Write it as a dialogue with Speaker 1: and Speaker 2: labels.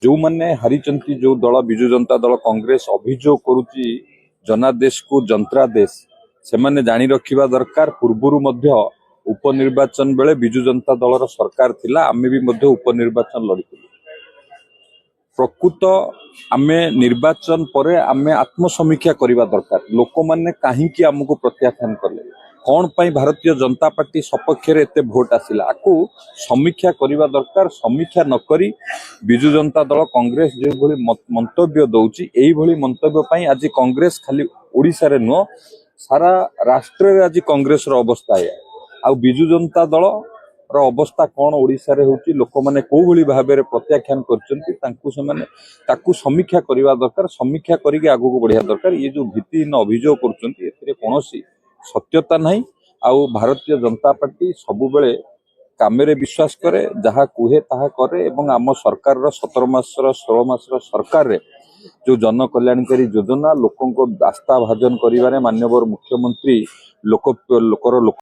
Speaker 1: जो मैंने हरिचंती जो दल विजु जनता दल कांग्रेस अभियोग करुच्ची जनादेश को जंत्रादेश से मैंने जानी रखा दरकार। पूर्वर उपनिर्वाचन बेले विजु जनता दलर सरकार थिला, आमे भी मध्य उपनिर्वाचन लड़ी। प्रकृत आमे निर्वाचन परे आमे आत्मसमीक्षा करबा दरकार। लोक माने काहींकी आमको प्रत्याख्यान कले, कौन पाई भारतीय जनता पार्टी सपक्ष रे एते भोट आसिला, आकु समीक्षा करबा दरकार। समीक्षा न करी विजु जनता दल कांग्रेस जे भली मंतव्य दउची, एई भली मंतव्य पाई आज कांग्रेस खाली ओडिसा रे नो सारा राष्ट्र रे आज कांग्रेस रो अवस्था है। आ विजु जनता दल रो अवस्था कौन ओडिसा रे होची, लोक माने को भली भाबे रे प्रत्याख्यान करचंती, तांकु से माने ताकु समीक्षा करबा दरकार। समीक्षा करिके आगु को बढ़िया दरकार। ये जो भित्तिहीन अभियोग करचंती एथिरे कोनोसी सत्यता नहीं। आउ भारतीय जनता पार्टी सबु बेले कामेरे विश्वास करे, जहा कुहे ताहा करे। एवं आम सरकार रो 17 मास 16 मास सरकार रे जो जन कल्याणकारी योजना लोकों को आस्था भाजन करिवारे माननीय मुख्यमंत्री लोकर